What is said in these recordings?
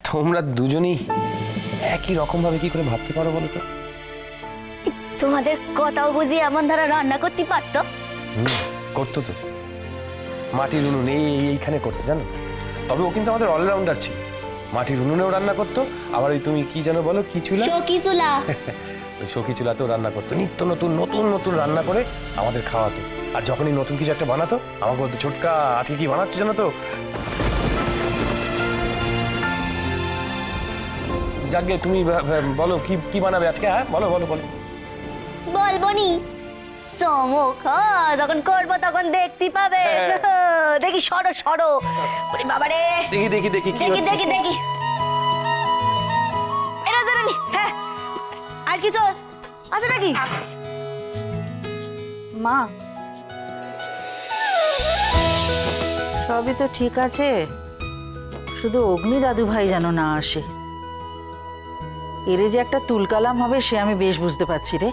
তোমরা দুজনেই একই রকম ভাবে কি করে ভাবতে পারো বলো তো? তোমাদের কথাও বুঝি এমন ধারা রান্না করতে পারতো? করতো তো, মাটির উনুন এইখানে করতো জানো। তবে ও কিন্তু আমাদের অলরাউন্ডার ছিল, মাটির উনুনেও রান্না করতো, আবার ওই তুমি কি জানো বলো, কি চুলা, শোকি চুলা, ওই শোকি চুলাতেও রান্না করতো। নিত্য নতুন নতুন নতুন রান্না করে আমাদের খাওয়াতো। আর যখনই নতুন কিছু একটা বানাতো আমাকে বলতো, ছোটকা আজকে কি বানাচ্ছ জানো তো? যাকে তুমি বলো কি কি বানাবে আজকে। হ্যাঁ বলো বলো বলো। বলবনি চমক, যখন করবো তখন দেখতে পাবে। দেখি সরো সরো, ওরে বাবারে, দেখি দেখি দেখি কি দেখি হচ্ছে। দেখি দেখি এরা জানেনি। হ্যাঁ, আর কিছু আছে নাকি? মা, সবই তো ঠিক আছে, শুধু অগ্নি দাদু ভাই যেন না আসে। এরে যে একটা তুলকালাম হবে সে আমি বেশ বুঝতে পারছি রে।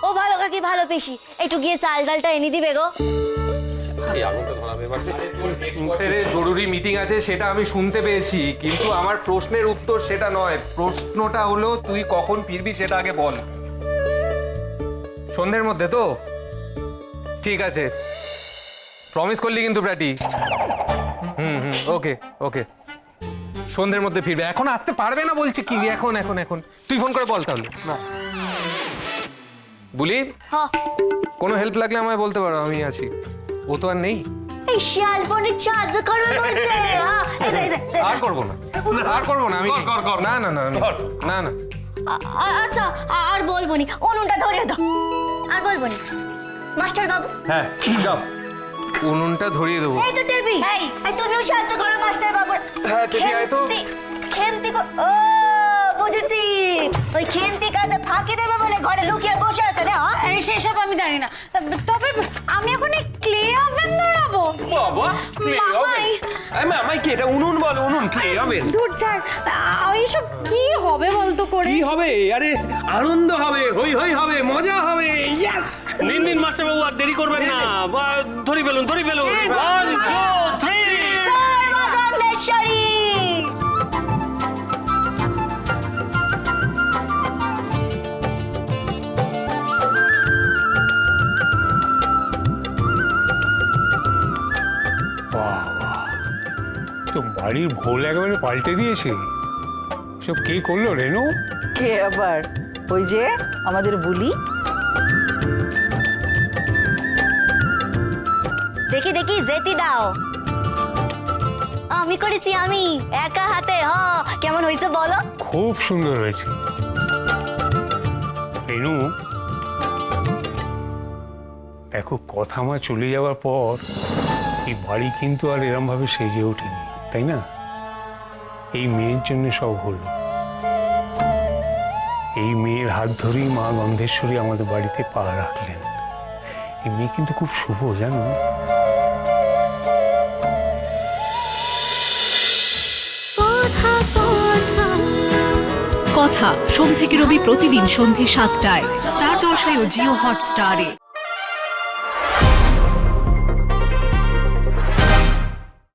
ও ভালো কাকি, ভালো পেশি, একটু গিয়ে চাল ডালটা এনে দিবে গো। জরুরি মিটিং আছে সেটা আমি শুনতে পেয়েছি, কিন্তু আমার প্রশ্নের উত্তর সেটা নয়। প্রশ্নটা হলো তুই কখন ফিরবি সেটা আগে বল। সন্ধ্যের মধ্যে তো? ঠিক আছে, প্রমিস করলি কিন্তু ব্র্যাটি। ওকে ওকে, সন্ধ্যের মধ্যে ফিরবে। এখন আসতে পারবে না বলছি কি? এখন এখন এখন তুই ফোন করে বল তাহলে। না বলি, হ্যাঁ, কোনো হেল্প লাগলে আমায় বলতে পারো, আমি আছি। ও তো আর নেই। এই শালবনের সাহায্য করবে বলছে। আর করবো না, আর করবো না আমি। না না না না না। আচ্ছা, আর বলবনি, উনুনটা ধরিয়ে দাও। আর বলবনি মাস্টার বাবু। হ্যাঁ যাও, উনুনটা ধরিয়ে দেবো। এই তো টেপি, এই তুমিও সাহায্য করো মাস্টার বাবুর। হ্যাঁ, টেপি, আয় তো। খেন্তি ও বুঝেছি, ওই খেন্তি কাজে ফাঁকি দেবে বলে ঘরে লুকিয়ে বসে আছে রে। সেসব আমি জানি না, তবে আমি এখন এই ক্লে ওভেন ধরাবো। বাবা মামাই, মামাই কি এটা উনুন বল, উনুন ক্লে ওভেন দূর ছাড়, এইসব কি হবে বলতো করে? কি হবে? আরে আনন্দ হবে, হই হই হবে, মজা হবে। ইয়েস, নিন নিন মাস্টার বাবু, আর দেরি করবেন না, ধরি ফেলুন ধরি ফেলুন। 1 2 3 জয় মা গণেশ্বরী। তো বাড়ির ভোল একেবারে পাল্টে দিয়েছে। সব কে করলো রেনু? কে আবার? ওই যে আমাদের বুলি। দেখি দেখি যেতি দাও। আমি করেছি, আমি একা হাতে। কেমন হয়েছে বলো? খুব সুন্দর হয়েছে রেনু। দেখো, কথা মা চলে যাওয়ার পর এই বাড়ি কিন্তু আর এরম ভাবে সেজে ওঠেনি, তাই না? এই মেয়ের জন্য সব হলো। এই মেয়ের হাত ধরেই মা গন্ধেশ্বরী আমাদের বাড়িতে পা রাখলেন। এই মেয়ে কিন্তু খুব শুভ, জানো। কথা সোম থেকে রবি প্রতিদিন সন্ধ্যে ৭টায় স্টার জলসায় ও জিও হটস্টারে।